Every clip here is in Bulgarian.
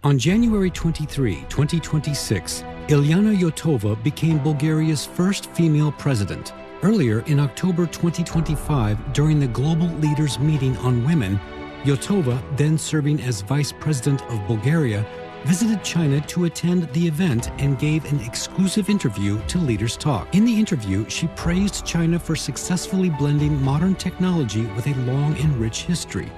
On January 23, 2026, Ilyana Yotova became Bulgaria's first female president. Earlier in October 2025, during the Global Leaders Meeting on Women, Yotova, then serving as Vice President of Bulgaria, visited China to attend the event and gave an exclusive interview to Leaders Talk. In the interview, she praised China for successfully blending modern technology with a long and rich history.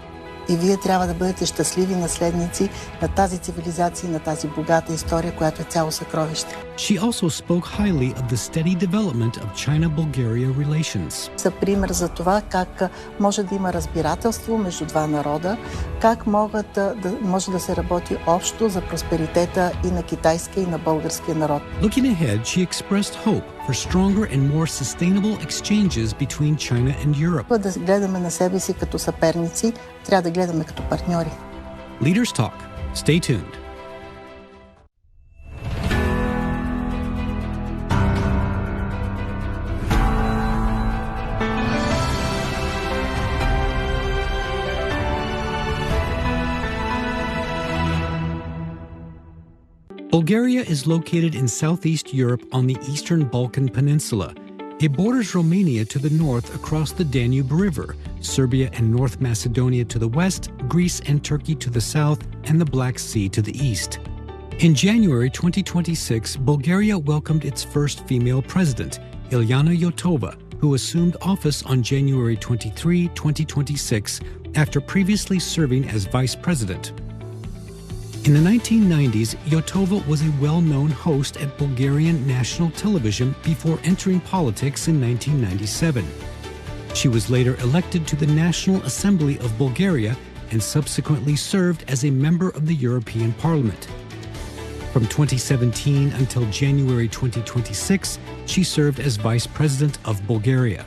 И вие трябва да бъдете щастливи наследници на тази цивилизация и на тази богата история, която е цяло съкровище. She also spoke highly of the steady development of China-Bulgaria relations. За пример за това как може да има разбирателство между два народа, как може да се работи общо за просперитета и на китайския и на българския народ. Looking ahead, she expressed hope for stronger and more sustainable exchanges between China and Europe. Да гледаме на себе си като съперници, трябва да гледаме като партньори. Leaders Talk. Stay tuned. Bulgaria is located in southeast Europe on the eastern Balkan Peninsula. It borders Romania to the north across the Danube River, Serbia and North Macedonia to the west, Greece and Turkey to the south, and the Black Sea to the east. In January 2026, Bulgaria welcomed its first female president, Ilyana Yotova, who assumed office on January 23, 2026, after previously serving as vice president. In the 1990s, Yotova was a well-known host at Bulgarian national television before entering politics in 1997. She was later elected to the National Assembly of Bulgaria and subsequently served as a member of the European Parliament. From 2017 until January 2026, she served as Vice President of Bulgaria.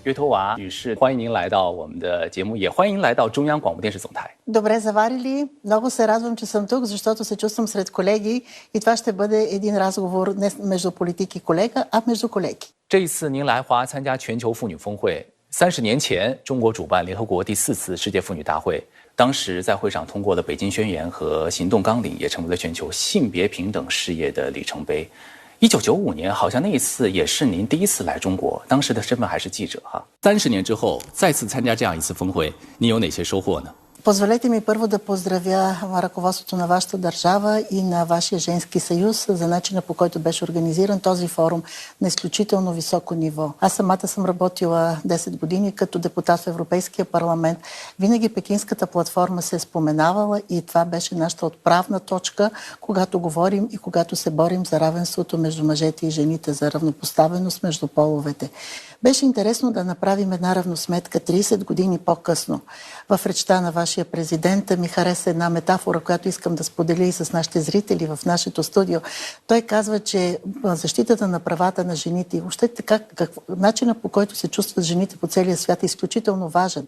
约托娃女士，欢迎您来到我们的节目，也欢迎来到中央广播电视总台。 Добре заварили. Много се радвам, че съм тук, защото се чувствам сред колеги и това ще бъде един разговор не между политик и колега, а между колеги. 这一次您来华参加全球妇女峰会，30年前中国主办联合国第4次世界妇女大会，当时在会上通过了北京宣言和行动纲领，也成为了全球性别平等事业的里程碑。1995年，好像那一次也是您第一次来中国，当时的身份还是记者哈。30年之后再次参加这样一次峰会，您有哪些收获呢？ Позволете ми първо да поздравя ръководството на вашата държава и на вашия женски съюз за начина, по който беше организиран този форум на изключително високо ниво. Аз самата съм работила 10 години като депутат в Европейския парламент. Винаги Пекинската платформа се е споменавала и това беше нашата отправна точка, когато говорим и когато се борим за равенството между мъжете и жените, за равнопоставеност между половете. Беше интересно да направим една равносметка 30 години по-късно. В речта на вашия президент ми хареса една метафора, която искам да споделя и с нашите зрители в нашето студио. Той казва, че защитата на правата на жените и въобще така, начина по който се чувстват жените по целия свят е изключително важен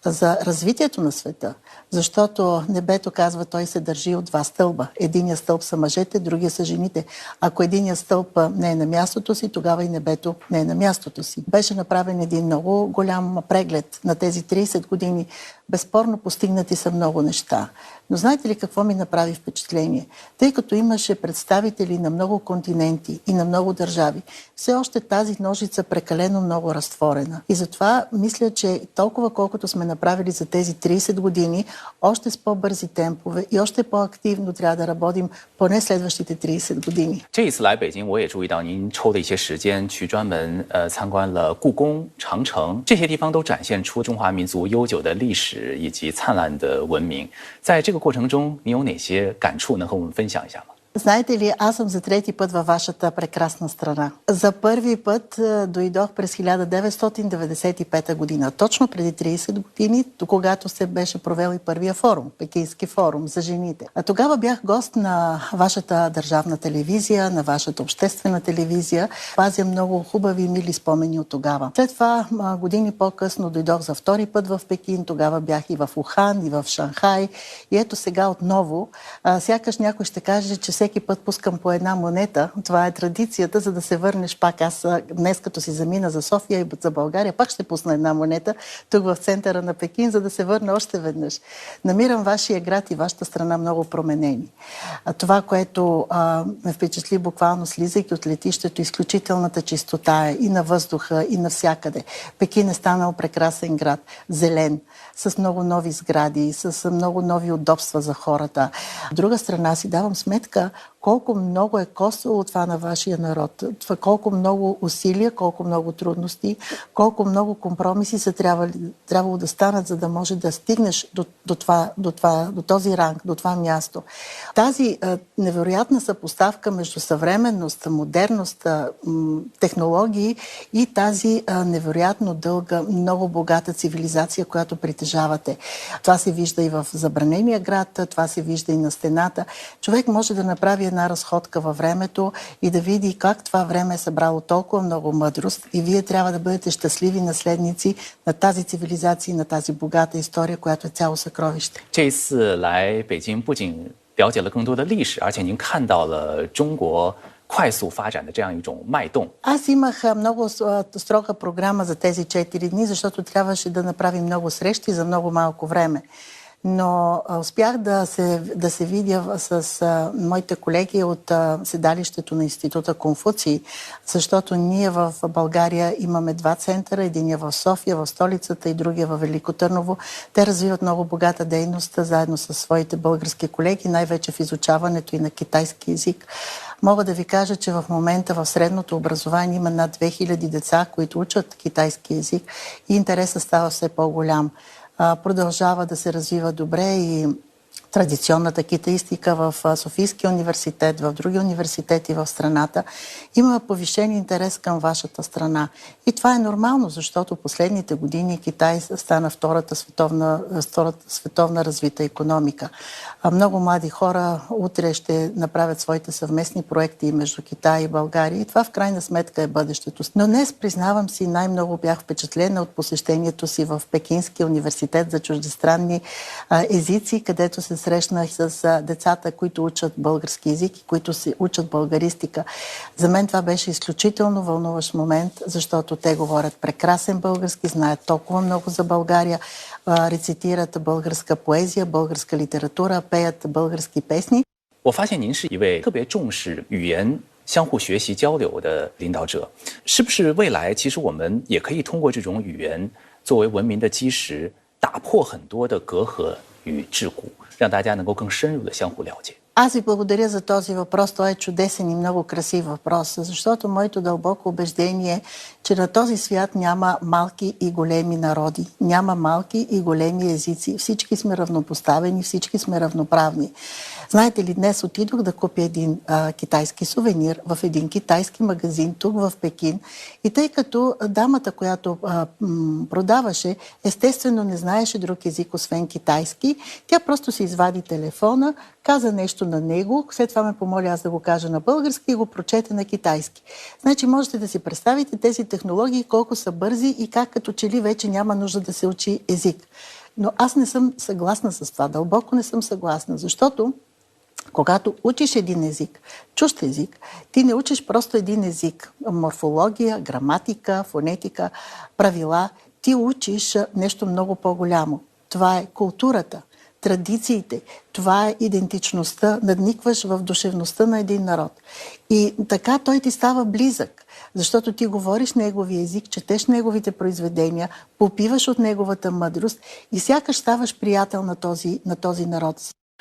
за развитието на света. Защото небето, казва той, се държи от два стълба. Единия стълб са мъжете, другия са жените. Ако единия стълб не е на мястото си, тогава и небето не е на мястото си. Беше направен един много голям преглед на тези 30 години. Безспорно постигнати са много неща. Но знаете ли какво ми направи впечатление? Тъй като имаше представители на много континенти и на много държави, все още тази ножица прекалено много разтворена. И затова мисля, че толкова колкото сме направили за тези 30 години, още с по-бързи темпове и още по-активно трябва да работим поне следващите 30 години. 这一次来北京，我也注意到您抽的一些时间去专门参观了故宫、长城，这些地方都展现出中华民族悠久的历史以及灿烂的文明。在这个过程中，您有哪些感触能和我们分享一下吗？ Знаете ли, аз съм за трети път във вашата прекрасна страна. За първи път дойдох през 1995 година, точно преди 30 години, когато се беше провел и първия форум, Пекински форум за жените. А тогава бях гост на вашата държавна телевизия, на вашата обществена телевизия. Пазя много хубави и мили спомени от тогава. След това, години по-късно, дойдох за втори път в Пекин. Тогава бях и в Ухан, и в Шанхай. И ето сега отново, сякаш някой ще каже, че всеки всеки път пускам по една монета. Това е традицията, за да се върнеш пак. Аз днес, като си замина за София и за България, пак ще пусна една монета тук в центъра на Пекин, за да се върна още веднъж. Намирам вашия град и вашата страна много променени. Това, което ме впечатли буквално слизайки от летището, изключителната чистота и на въздуха, и навсякъде. Пекин е станал прекрасен град, зелен, с много нови сгради, с много нови удобства за хората. От друга страна си давам сметка колко много е коствало това на вашия народ. Това, колко много усилия, колко много трудности, колко много компромиси са трябвало да станат, за да може да стигнеш до този ранг, до това място. Тази невероятна съпоставка между съвременност, модерност, технологии и тази невероятно дълга, много богата цивилизация, която притежавате. Това се вижда и в Забранения град, това се вижда и на стената. Човек може да направи една разходка във времето и да види как това време е събрало толкова много мъдрост и вие трябва да бъдете щастливи наследници на тази цивилизация и на тази богата история, която е цяло съкровище. 这一次来北京不仅了解了更多的历史，而且您看到了中国快速发展的这样一种脉动。 Аз имах много строга програма за тези 4 дни, защото трябваше да направим много срещи за много малко време. Но успях да се видя с моите колеги от седалището на Института Конфуций, защото ние в България имаме 2 центъра, единия в София, в столицата и другия в Велико Търново. Те развиват много богата дейност заедно с своите български колеги, най-вече в изучаването и на китайски език. Мога да ви кажа, че в момента в средното образование има над 2000 деца, които учат китайски език и интересът става все по-голям. Продължава да се развива добре и традиционната китаистика в Софийския университет, в други университети в страната. Има повишен интерес към вашата страна. И това е нормално, защото последните години Китай стана втората световна развита икономика. Много млади хора утре ще направят своите съвместни проекти между Китай и България и това в крайна сметка е бъдещето. Но днес, признавам си, най-много бях впечатлена от посещението си в Пекинския университет за чуждестранни езици, където се срещнах с децата, които учат български език и които се учат българистика. За мен това беше изключително вълнуващ момент, защото те говорят прекрасен български, знаят толкова много за България, рецитират българска поезия, българска литература, пеят български песни. 我发现您是一位特别重视语言相互学习交流的领导者，是不是未来其实我们也可以通过这种语言作为文明的基石，打破很多的隔阂与桎梏，让大家能够更深入的相互了解？ Аз ви благодаря за този въпрос. Той е чудесен и много красив въпрос, защото моето дълбоко убеждение е, че на този свят няма малки и големи народи, няма малки и големи езици. Всички сме равнопоставени, всички сме равноправни. Знаете ли, днес отидох да купя един китайски сувенир в един китайски магазин тук в Пекин и тъй като дамата, която продаваше, естествено не знаеше друг език, освен китайски, тя просто си извади телефона, каза нещо на него, след това ме помоли аз да го кажа на български и го прочете на китайски. Значи можете да си представите тези технологии колко са бързи и как като че ли вече няма нужда да се учи език. Но аз не съм съгласна с това, дълбоко не съм съгласна, защото когато учиш един език, чужд език, ти не учиш просто един език, морфология, граматика, фонетика, правила, ти учиш нещо много по-голямо. Това е културата, традициите, това е идентичността, надникваш в душевността на един народ. И така той ти става близък, защото ти говориш неговия език, четеш неговите произведения, попиваш от неговата мъдрост и сякаш ставаш приятел на този народ.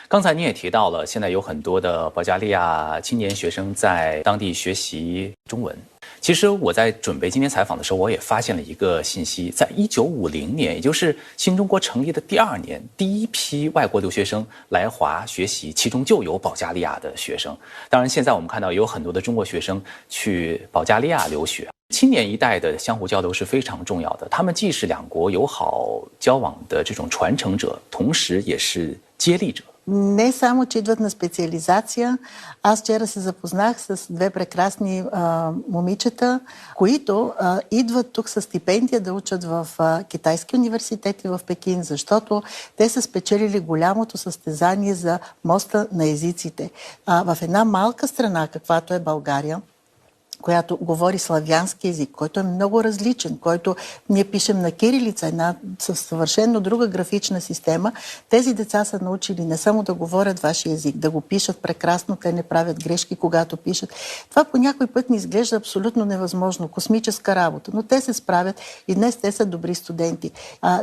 刚才你也提到了，现在有很多的保加利亚青年学生在当地学习中文。其实我在准备今天采访的时候，我也发现了一个信息，在1950年，也就是新中国成立的第2年，第一批外国留学生来华学习，其中就有保加利亚的学生。当然，现在我们看到有很多的中国学生去保加利亚留学。青年一代的相互交流是非常重要的，他们既是两国友好交往的这种传承者，同时也是接力者。Не само, че идват на специализация. Аз вчера се запознах с две прекрасни момичета, които идват тук с стипендия да учат в китайски университети в Пекин, защото те са спечелили голямото състезание за моста на езиците. В една малка страна, каквато е България, която говори славянски език, който е много различен, който ние пишем на кирилица, една съвършено друга графична система. Тези деца са научили не само да говорят вашия език, да го пишат прекрасно, те не правят грешки, когато пишат. Това по някой път ни изглежда абсолютно невъзможно, космическа работа, но те се справят и днес те са добри студенти.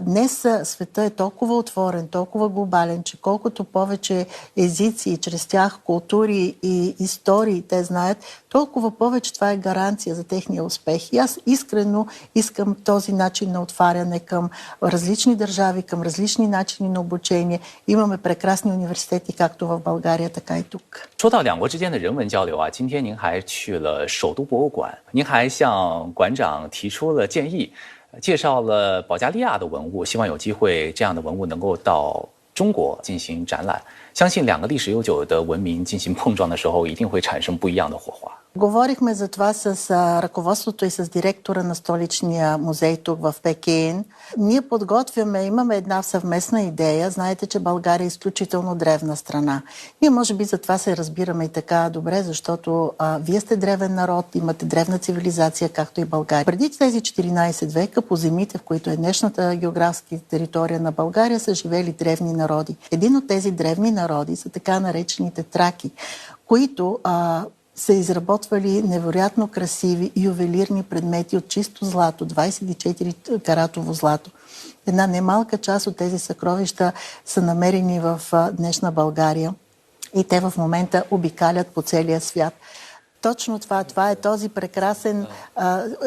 Днес света е толкова отворен, толкова глобален, че колкото повече езици и чрез тях култури и истории те знаят, толкова повече това е гаранция за техния успех. И аз искрено искам този начин на отваряне към различни държави, към различни начини на обучение. Имаме прекрасни университети, както в България, така и тук. 说到两国之间的人文交流啊，今天您还去了首都博物馆，您还向馆长提出了建议，介绍了保加利亚的文物，希望有机会这样的文物能够到中国进行展览。相信两个历史悠久的文明进行碰撞的时候，一定会产生不一样的火花。 Говорихме за това с ръководството и с директора на столичния музей тук в Пекин. Ние подготвяме, имаме една съвместна идея. Знаете, че България е изключително древна страна. Ние може би за това се разбираме и така добре, защото вие сте древен народ, имате древна цивилизация, както и България. Преди тези 14 века по земите, в които е днешната географска територия на България, са живели древни народи. Един от тези древни народи са така наречените траки, които са изработвали невероятно красиви ювелирни предмети от чисто злато, 24 каратово злато. Една немалка част от тези съкровища са намерени в днешна България и те в момента обикалят по целия свят. Точно това е този прекрасен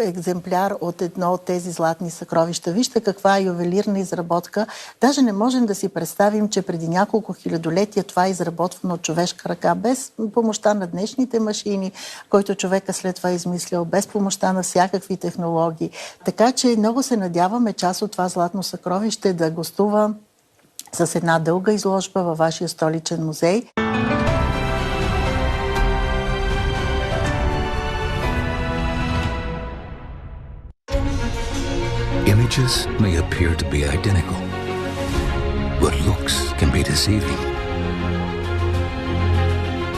екземпляр от едно от тези златни съкровища. Вижте каква е ювелирна изработка. Даже не можем да си представим, че преди няколко хилядолетия това е изработвано от човешка ръка, без помощта на днешните машини, който човека след това е измислял, без помощта на всякакви технологии. Така че много се надяваме част от това златно съкровище да гостува с една дълга изложба във вашия столичен музей. Images may appear to be identical, but looks can be deceiving.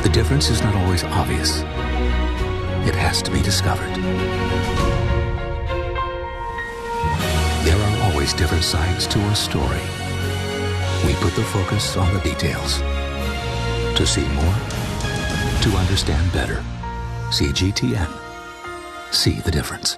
The difference is not always obvious. It has to be discovered. There are always different sides to a story. We put the focus on the details. To see more, to understand better. CGTN. See the difference.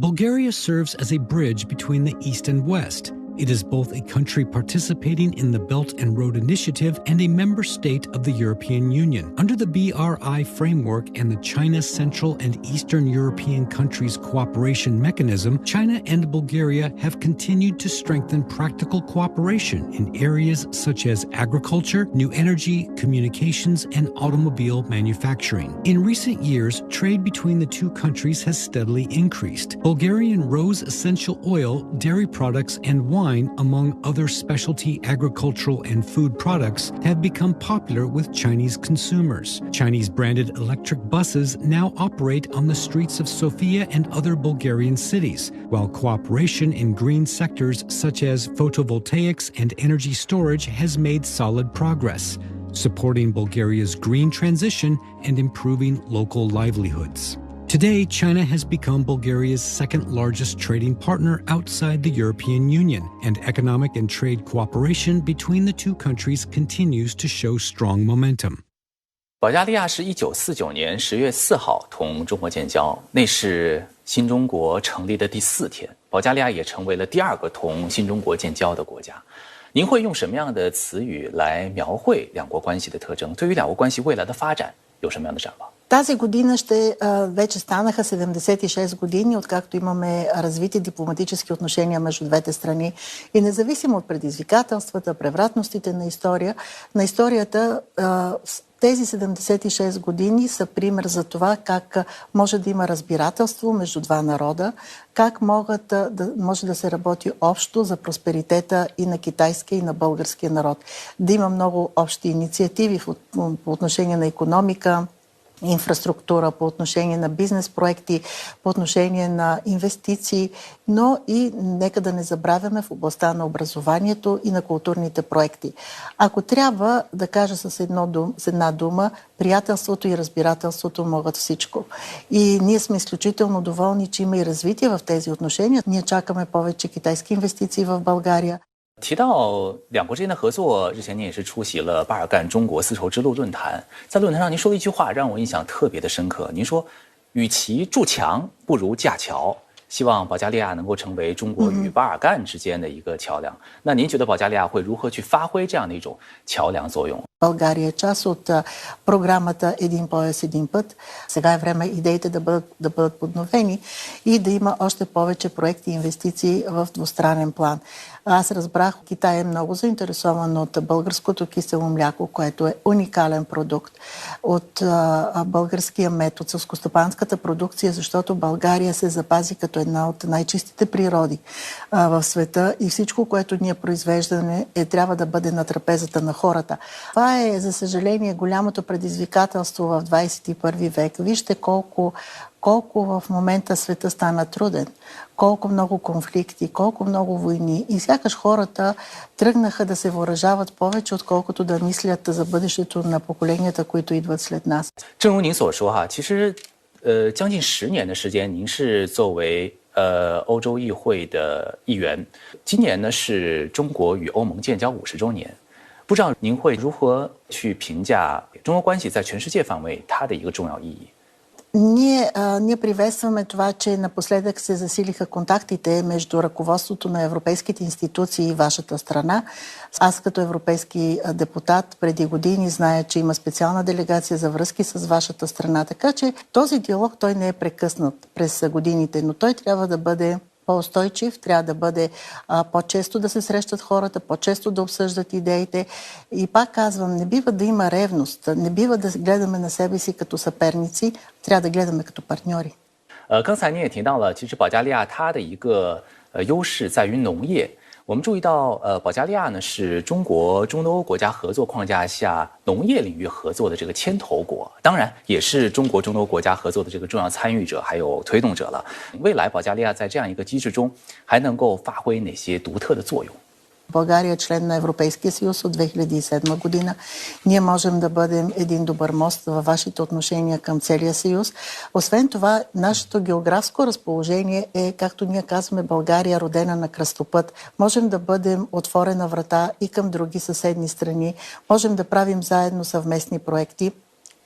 Bulgaria serves as a bridge between the East and West. It is both a country participating in the Belt and Road Initiative and a member state of the European Union. Under the BRI framework and the China Central and Eastern European Countries Cooperation Mechanism, China and Bulgaria have continued to strengthen practical cooperation in areas such as agriculture, new energy, communications, and automobile manufacturing. In recent years, trade between the two countries has steadily increased. Bulgarian rose essential oil, dairy products, and wine, among other specialty agricultural and food products, have become popular with Chinese consumers. Chinese branded electric buses now operate on the streets of Sofia and other Bulgarian cities, while cooperation in green sectors such as photovoltaics and energy storage has made solid progress, supporting Bulgaria's green transition and improving local livelihoods. Today, China has become Bulgaria's second-largest trading partner outside the European Union, and economic and trade cooperation between the two countries continues to show strong momentum. 保加利亚是1949年10月4号同中国建交，那是新中国成立的第4天，保加利亚也成为了第2个同新中国建交的国家。您会用什么样的词语来描绘两国关系的特征？对于两国关系未来的发展有什么样的展望？ Тази година вече станаха 76 години, откакто имаме развити дипломатически отношения между двете страни. И независимо от предизвикателствата, превратностите на историята, тези 76 години са пример за това как може да има разбирателство между два народа, как може да се работи общо за просперитета и на китайския и на българския народ. Да има много общи инициативи по отношение на икономика, инфраструктура, по отношение на бизнес проекти, по отношение на инвестиции, но и нека да не забравяме в областта на образованието и на културните проекти. Ако трябва да кажа с една дума, приятелството и разбирателството могат всичко. И ние сме изключително доволни, че има и развитие в тези отношения. Ние чакаме повече китайски инвестиции в България. 提到两国之间的合作，日前您也是出席了巴尔干中国丝绸之路论坛，在论坛上您说了一句话，让我印象特别的深刻。您说，与其筑墙，不如架桥。希望保加利亚能够成为中国与巴尔干之間的一個橋梁。那您覺得保加利亞會如何去發揮這樣的一種橋梁作用？ България е част от програмата Един пояс, един път. Сега е време идеите да бъдат подновени и да има още повече проекти и инвестиции в двустранен план. Аз разбрах, Китай е много заинтересован от българското кисело мляко, което е уникален продукт, от българския метод, селскостопанската продукция, защото България се запази като една от най-чистите природи в света и всичко, което ние произвеждаме, трябва да бъде на трапезата на хората. Това е, за съжаление, голямото предизвикателство в 21 век. Вижте колко в момента света стана труден, колко много конфликти, колко много войни и сякаш хората тръгнаха да се въоръжават повече, отколкото да мислят за бъдещето на поколенията, които идват след нас. 正如您所说哈，其实将近10年的时间，您是作为欧洲议会的议员，今年呢是中国与欧盟建交50周年。 不知道您会如何去评价中國關係在全世界範圍它的一個重要意義？ Ние приветстваме това, че напоследък се засилиха контактите между ръководството на европейските институции и вашата страна. Аз като европейски депутат преди години зная, че има специална делегация за връзки с вашата страна. Така че този диалог той не е прекъснат през годините, но той трябва да бъде по-устойчив, трябва да бъде по-често да се срещат хората, по-често да обсъждат идеите. И пак казвам, не бива да има ревност, не бива да гледаме на себе си като съперници, трябва да гледаме като партньори. 刚才您也提到了，其实保加利亚它的一个优势在于农业。 我们注意到，保加利亚呢是中国中东欧国家合作框架下农业领域合作的这个牵头国，当然也是中国中东欧国家合作的这个重要参与者，还有推动者了。未来保加利亚在这样一个机制中，还能够发挥哪些独特的作用？ България е член на Европейския съюз от 2007 година. Ние можем да бъдем един добър мост във вашите отношения към целия съюз. Освен това, нашето географско разположение е, както ние казваме, България родена на кръстопът. Можем да бъдем отворена врата и към други съседни страни. Можем да правим заедно съвместни проекти.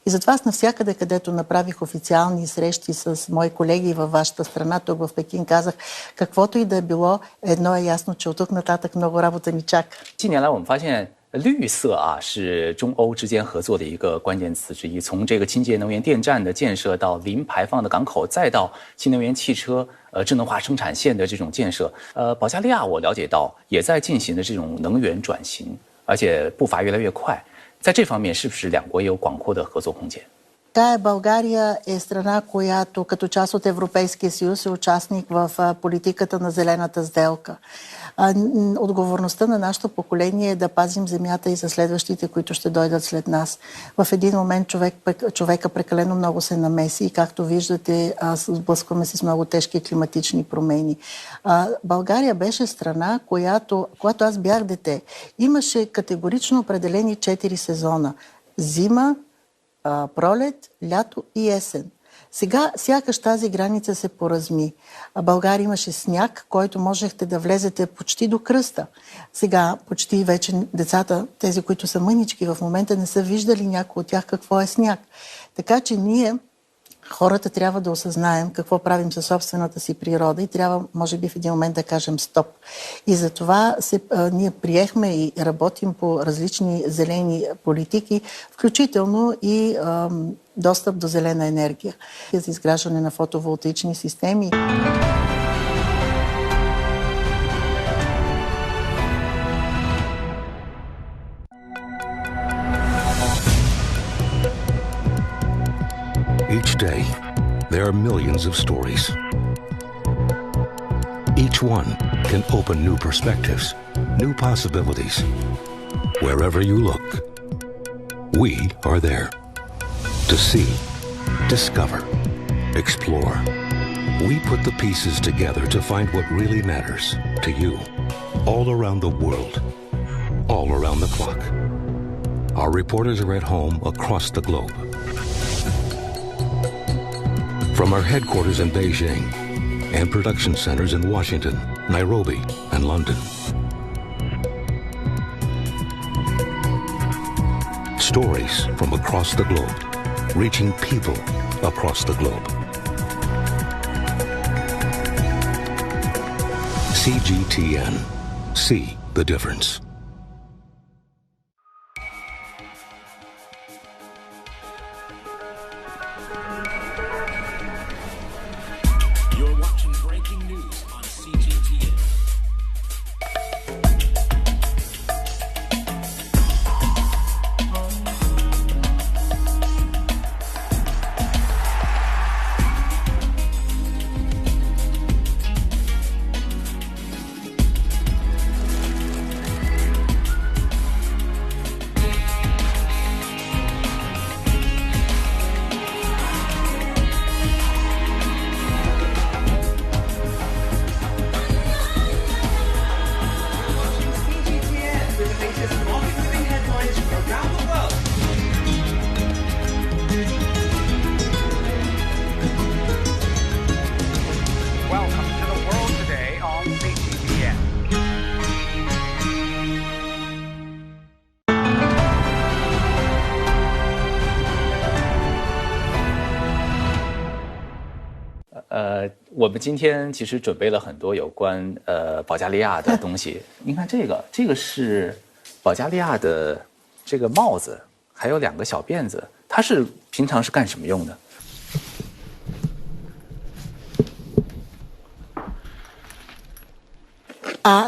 И затова аз навсякъде, където направих официални срещи с мои колеги във вашата страна, тук в Пекин, казах, каквото и да е било, едно е ясно, че от тук нататък много работа ни чака. 近年来我们发现绿色是中欧之间合作的一个关键词之一。从这个清洁能源电站的建设到零排放的港口，再到新能源汽车智能化生产线的这种建设，保加利亚我了解到也在进行的这种能源转型，而且步伐越来越快。 在这方面，是不是两国也有广阔的合作空间？ България е страна, която като част от Европейския съюз е участник в политиката на зелената сделка. Отговорността на нашето поколение е да пазим земята и за следващите, които ще дойдат след нас. В един момент човека прекалено много се намеси и както виждате, сблъскваме се с много тежки климатични промени. България беше страна, когато аз бях дете, имаше категорично определени 4 сезона. Зима, пролет, лято и есен. Сега сякаш тази граница се поразми. България имаше сняг, който можехте да влезете почти до кръста. Сега почти вече децата, тези, които са мънички в момента, не са виждали някой от тях какво е сняг. Така че ние Хората трябва да осъзнаем какво правим със собствената си природа и трябва, може би, в един момент да кажем стоп. И затова ние приехме и работим по различни зелени политики, включително и достъп до зелена енергия за изграждане на фотоволтаични системи. Each day, there are millions of stories. Each one can open new perspectives, new possibilities. Wherever you look, we are there. To see, discover, explore. We put the pieces together to find what really matters to you, all around the world, all around the clock. Our reporters are at home across the globe. From our headquarters in Beijing and production centers in Washington, Nairobi, and London. Stories from across the globe, reaching people across the globe. CGTN. See the difference. You're watching breaking news on CGTN. Welcome to the world today on CGTN.我们今天其实准备了很多有关保加利亚的东西。您看这个是保加利亚的这个帽子，还有2个小辫子，它是平常是干什么用的？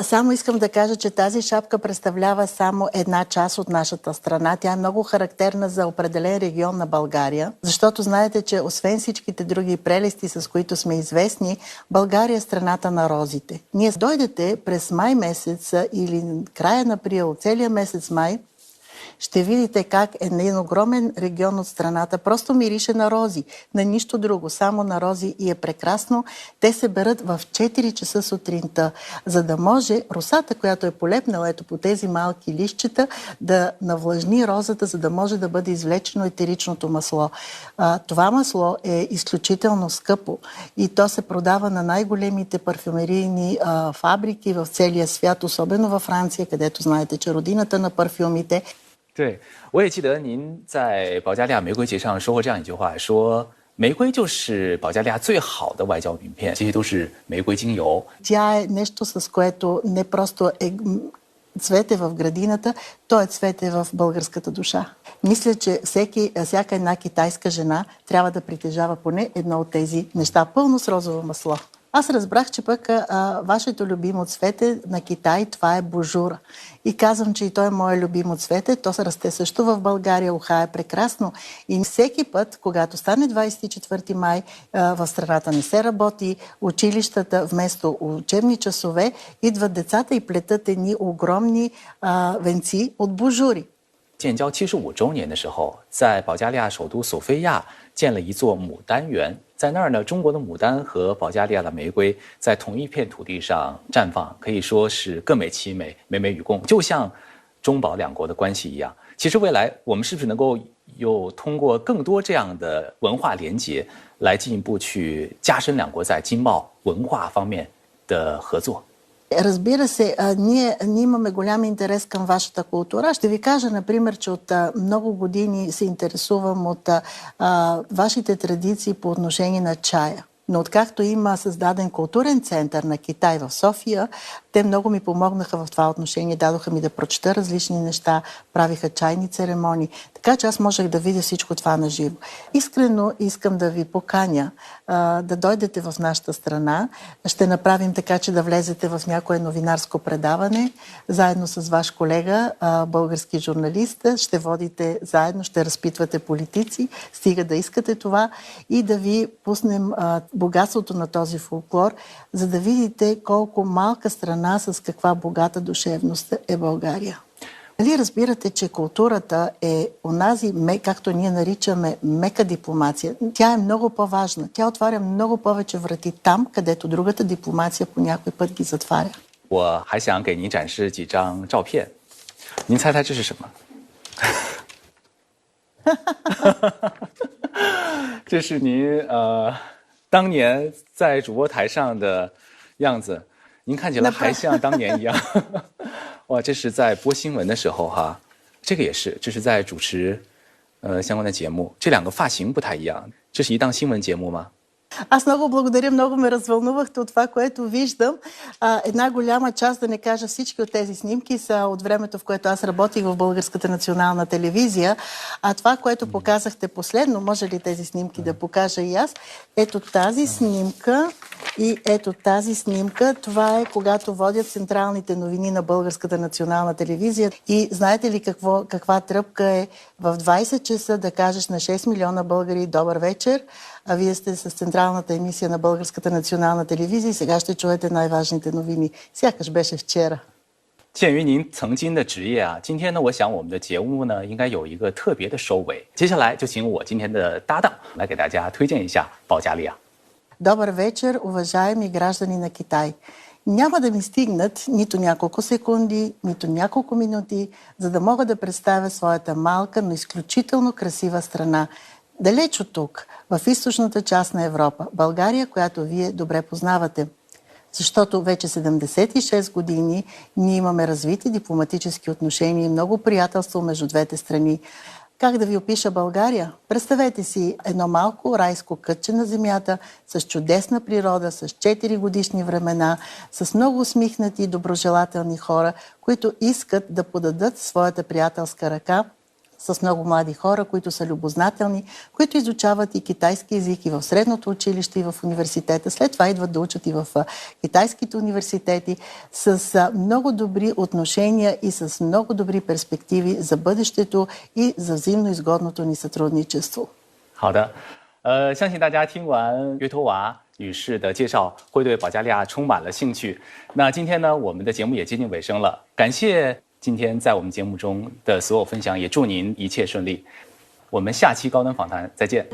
Само искам да кажа, че тази шапка представлява само една част от нашата страна. Тя е много характерна за определен регион на България, защото знаете, че освен всичките други прелести, с които сме известни, България е страната на розите. Ние дойдете през май месец или края на април, целия месец май, ще видите как един огромен регион от страната просто мирише на рози, на нищо друго, само на рози и е прекрасно. Те се берат в 4 часа сутринта, за да може росата, която е полепнала ето по тези малки листчета, да навлажни розата, за да може да бъде извлечено етеричното масло. Това масло е изключително скъпо и то се продава на най-големите парфюмерийни фабрики в целия свят, особено във Франция, където знаете, че родината на парфюмите. 对，我也记得您在保加利亚玫瑰节上说过这样一句话，说玫瑰就是保加利亚最好的外交名片，这些都是玫瑰精油。 Тя е нещо, с което не просто е цвете в градината, то е цвете в българската душа. Мисля, че всяка една китайска жена трябва да притежава поне едно от тези неща, пълно с розово масло. Аз разбрах, че пък вашето любимо цвете на Китай, това е божура. И казвам, че и той е мое любимо цвете. То се расте също в България, уха е прекрасно. И всеки път, когато стане 24 май, в страната не се работи, училищата вместо учебни часове, идват децата и плетат едни огромни венци от божури. 建交75周年的时候，在保加利亚首都索菲亚建了一座牡丹园，在那儿呢，中国的牡丹和保加利亚的玫瑰在同一片土地上绽放，可以说是各美其美，美美与共，就像中保两国的关系一样。其实未来我们是不是能够有通过更多这样的文化连结，来进一步去加深两国在经贸文化方面的合作？ Разбира се, ние имаме голям интерес към вашата култура. Ще ви кажа, например, че от много години се интересувам от вашите традиции по отношение на чая. Но откакто има създаден културен център на Китай в София, те много ми помогнаха в това отношение, дадоха ми да прочета различни неща, правиха чайни церемонии, така че аз можех да видя всичко това на живо. Искрено искам да ви поканя да дойдете в нашата страна. Ще направим така, че да влезете в някое новинарско предаване, заедно с ваш колега, български журналист. Ще водите заедно, ще разпитвате политици, стига да искате това и да ви пуснем богатството на този фолклор, за да видите колко малка страна с каква богата душевност е България. Нали разбирате, че културата е онази, както ние наричаме, мека дипломация. Тя е много по-важна. Тя отваря много повече врати там, където другата дипломация по някой път ги затваря. 我还想给您展示几张照片，您猜猜这是什么？这是您当年在主播台上的样子，您看起来还像当年一样。哇，这是在播新闻的时候哈，这个也是，这是在主持相关的节目，这两个发型不太一样。这是一档新闻节目吗？ Аз много благодаря, много ме развълнувахте от това, което виждам. Една голяма част, да не кажа всички от тези снимки, са от времето, в което аз работих в Българската национална телевизия. А това, което показахте последно, може ли тези снимки да покажа и аз? Ето тази снимка и ето тази снимка. Това е когато водят централните новини на Българската национална телевизия. И знаете ли каква тръпка е в 20 часа да кажеш на 6 милиона българи добър вечер? А вие сте с централната емисия на Българската национална телевизия и сега ще чуете най-важните новини. Сякаш беше вчера. 鉴于您曾经的职业啊，今天呢，我想我们的节目呢应该有一个特别的收尾。接下来就请我今天的搭档来给大家推荐一下保加利亚。 Добър вечер, уважаеми граждани на Китай. Няма да ми стигнат нито няколко секунди, нито няколко минути, за да мога да представя своята малка, но изключително красива страна. Далеч от тук, в източната част на Европа, България, която вие добре познавате. Защото вече 76 години ние имаме развити дипломатически отношения и много приятелство между двете страни. Как да ви опиша България? Представете си едно малко райско кътче на земята, с чудесна природа, с 4 годишни времена, с много усмихнати и доброжелателни хора, които искат да подадат своята приятелска ръка с много млади хора, които са любознателни, които изучават и китайски език и в средното училище, и в университета. След това идват да учат и в китайските университети с много добри отношения и с много добри перспективи за бъдещето и за взаимно изгодното ни сътрудничество. 好的，相信大家听完约托娃女士的介绍，会对保加利亚充满了兴趣。那今天呢，我们的节目也接近尾声了，感谢 今天在我们节目中的所有分享，也祝您一切顺利。我们下期高端访谈再见。